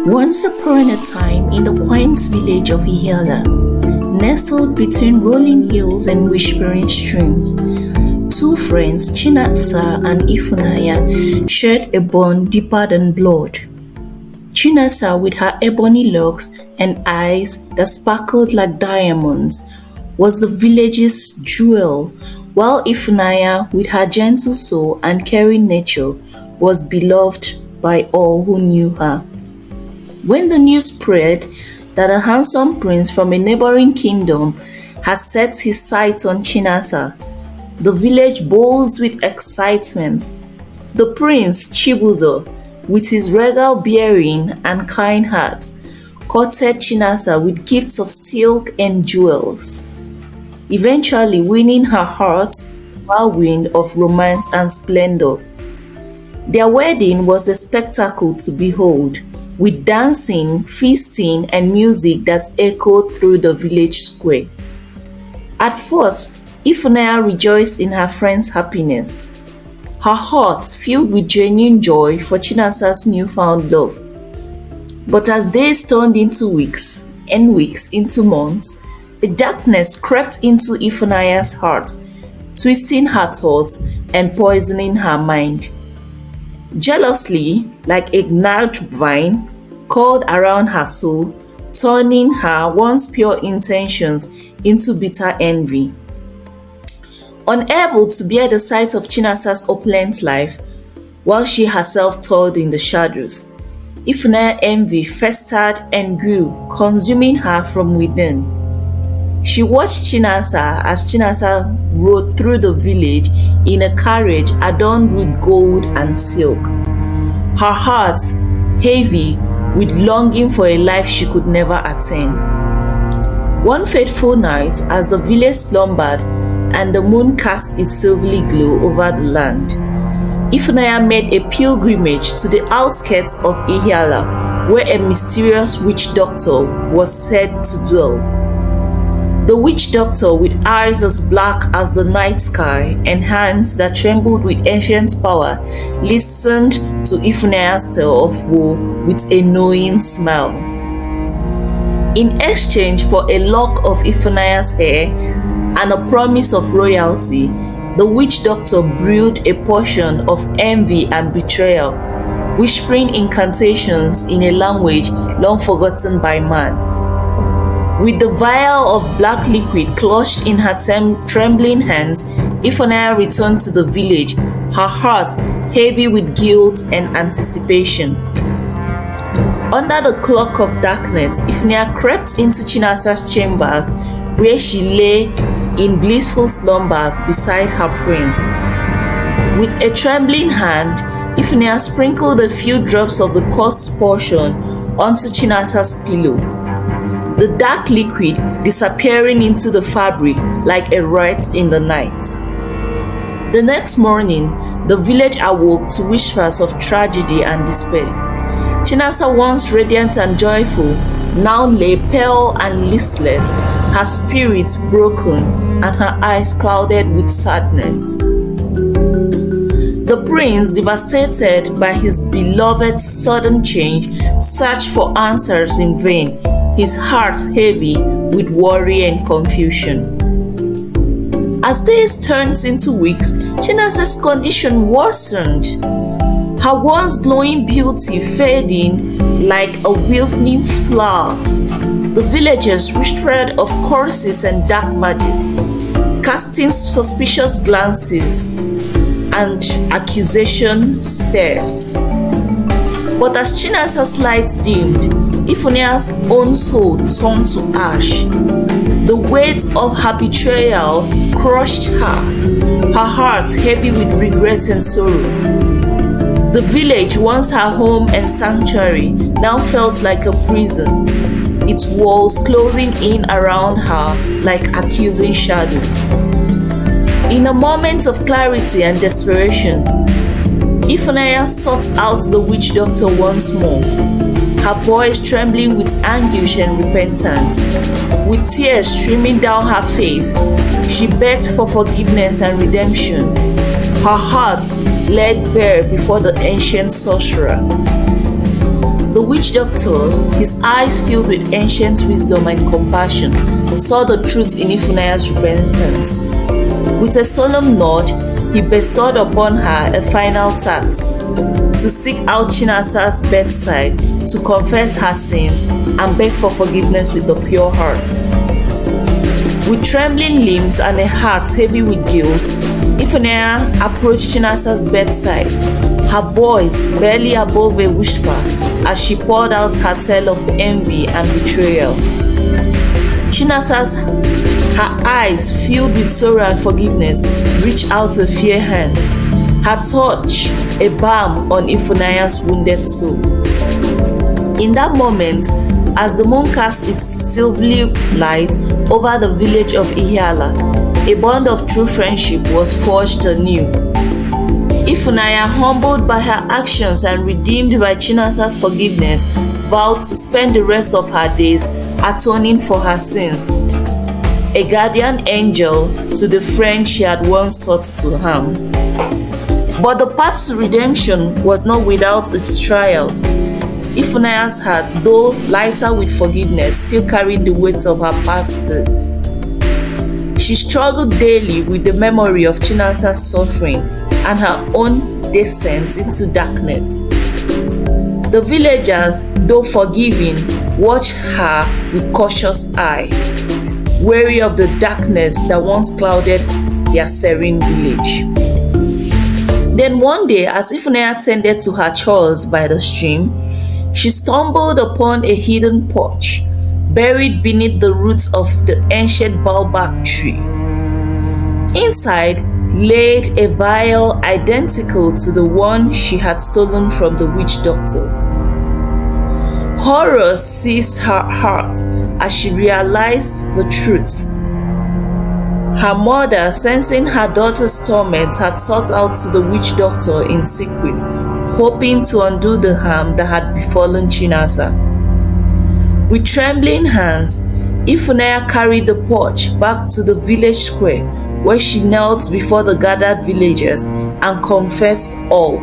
Once upon a time, in the quaint village of Ihiala, nestled between rolling hills and whispering streams, two friends, Chinasa and Ifunanya, shared a bond deeper than blood. Chinasa, with her ebony locks and eyes that sparkled like diamonds, was the village's jewel, while Ifunanya, with her gentle soul and caring nature, was beloved by all who knew her. When the news spread that a handsome prince from a neighboring kingdom had set his sights on Chinasa, the village buzzed with excitement. The prince, Chibuzo, with his regal bearing and kind heart, courted Chinasa with gifts of silk and jewels, eventually winning her heart whirlwind of romance and splendor. Their wedding was a spectacle to behold, with dancing, feasting, and music that echoed through the village square. At first, Ifunanya rejoiced in her friend's happiness, her heart filled with genuine joy for Chinasa's newfound love. But as days turned into weeks, and weeks into months, a darkness crept into Ifunanya's heart, twisting her thoughts and poisoning her mind. Jealously, like a gnarled vine, coiled around her soul, turning her once pure intentions into bitter envy. Unable to bear the sight of Chinasa's opulent life, while she herself toiled in the shadows, Ifunanya's envy festered and grew, consuming her from within. She watched Chinasa as Chinasa rode through the village in a carriage adorned with gold and silk, her heart heavy with longing for a life she could never attain. One fateful night, as the village slumbered and the moon cast its silvery glow over the land, Ifunanya made a pilgrimage to the outskirts of Ihiala, where a mysterious witch doctor was said to dwell. The witch doctor, with eyes as black as the night sky and hands that trembled with ancient power, listened to Ifunanya's tale of woe with a knowing smile. In exchange for a lock of Ifunanya's hair and a promise of royalty, the witch doctor brewed a potion of envy and betrayal, whispering incantations in a language long forgotten by man. With the vial of black liquid clutched in her trembling hands, Ifunanya returned to the village, her heart heavy with guilt and anticipation. Under the cloak of darkness, Ifunanya crept into Chinasa's chamber, where she lay in blissful slumber beside her prince. With a trembling hand, Ifunanya sprinkled a few drops of the cursed potion onto Chinasa's pillow, the dark liquid disappearing into the fabric like a rat in the night. The next morning, the village awoke to whispers of tragedy and despair. Chinasa, once radiant and joyful, now lay pale and listless, her spirit broken and her eyes clouded with sadness. The prince, devastated by his beloved's sudden change, searched for answers in vain, his heart heavy with worry and confusion. As days turned into weeks, Chinasa's condition worsened, her once glowing beauty fading like a wilting flower. The villagers whispered of curses and dark magic, casting suspicious glances and accusation stares. But as Chinasa's lights dimmed, Ifunanya's own soul turned to ash. The weight of her betrayal crushed her heart heavy with regret and sorrow. The village, once her home and sanctuary, now felt like a prison, its walls closing in around her like accusing shadows. In a moment of clarity and desperation, Ifunanya sought out the witch doctor once more, her voice trembling with anguish and repentance. With tears streaming down her face, she begged for forgiveness and redemption, her heart laid bare before the ancient sorcerer. The witch doctor, his eyes filled with ancient wisdom and compassion, saw the truth in Ifunanya's repentance. With a solemn nod, he bestowed upon her a final task: to seek out Chinasa's bedside, to confess her sins, and beg for forgiveness with a pure heart. With trembling limbs and a heart heavy with guilt, Ifunanya approached Chinasa's bedside, her voice barely above a whisper as she poured out her tale of envy and betrayal. Her eyes filled with sorrow and forgiveness, reached out a fair hand, her touch a balm on Ifunanya's wounded soul. In that moment, as the moon cast its silvery light over the village of Ihiala, a bond of true friendship was forged anew. Ifunanya, humbled by her actions and redeemed by Chinasa's forgiveness, vowed to spend the rest of her days atoning for her sins, a guardian angel to the friend she had once sought to harm. But the path to redemption was not without its trials. Ifunanya's heart, though lighter with forgiveness, still carried the weight of her past deeds. She struggled daily with the memory of Chinasa's suffering and her own descent into darkness. The villagers, though forgiving, watched her with cautious eye, wary of the darkness that once clouded their serene village. Then one day, as Ifunanya tended to her chores by the stream, she stumbled upon a hidden porch buried beneath the roots of the ancient baobab tree. Inside laid a vial identical to the one she had stolen from the witch doctor. Horror seized her heart as she realized the truth. Her mother, sensing her daughter's torment, had sought out to the witch doctor in secret, hoping to undo the harm that had befallen Chinasa. With trembling hands, Ifunanya carried the porch back to the village square, where she knelt before the gathered villagers and confessed all.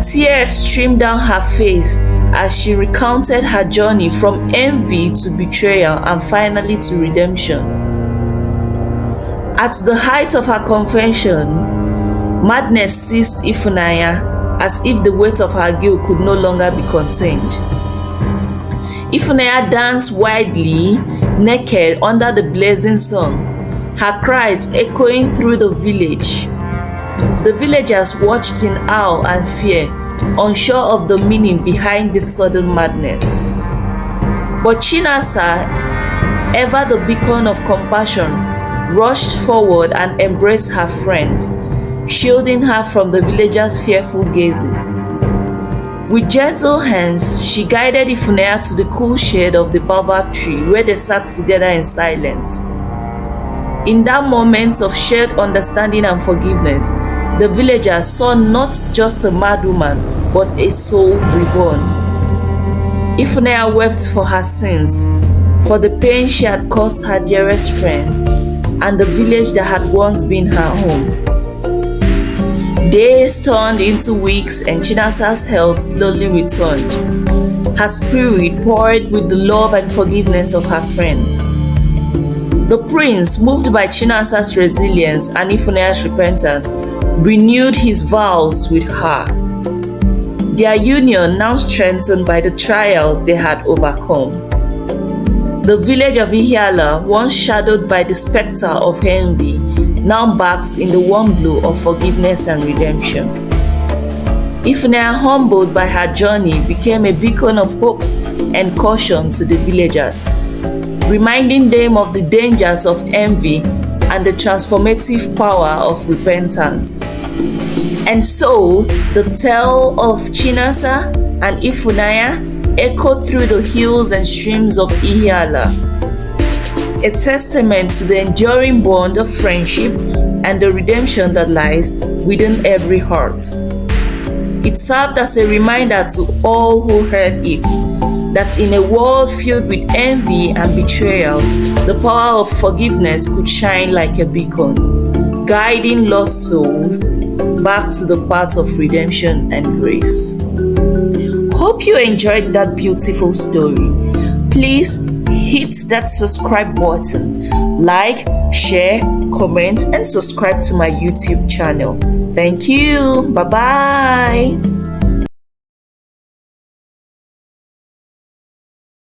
Tears streamed down her face as she recounted her journey from envy to betrayal and finally to redemption. At the height of her confession, madness seized Ifunanya as if the weight of her guilt could no longer be contained. Ifunanya danced wildly, naked under the blazing sun, her cries echoing through the village. The villagers watched in awe and fear, unsure of the meaning behind this sudden madness. But Chinasa, ever the beacon of compassion, rushed forward and embraced her friend, shielding her from the villagers' fearful gazes. With gentle hands, she guided Ifunanya to the cool shade of the baobab tree, where they sat together in silence. In that moment of shared understanding and forgiveness, the villagers saw not just a mad woman, but a soul reborn. Ifunanya wept for her sins, for the pain she had caused her dearest friend, and the village that had once been her home. Days turned into weeks and Chinasa's health slowly returned. Her spirit poured with the love and forgiveness of her friend. The prince, moved by Chinasa's resilience and Ifunanya's repentance, renewed his vows with her. Their union now strengthened by the trials they had overcome. The village of Ihiala, once shadowed by the specter of envy, now basks in the warm glow of forgiveness and redemption. Ifunanya, humbled by her journey, became a beacon of hope and caution to the villagers, reminding them of the dangers of envy and the transformative power of repentance. And so, the tale of Chinasa and Ifunanya echoed through the hills and streams of Ihiala, a testament to the enduring bond of friendship and the redemption that lies within every heart. It served as a reminder to all who heard it that in a world filled with envy and betrayal, the power of forgiveness could shine like a beacon, guiding lost souls back to the path of redemption and grace. Hope you enjoyed that beautiful story. Please hit that subscribe button, like, share, comment, and subscribe to my YouTube channel. Thank you. Bye bye.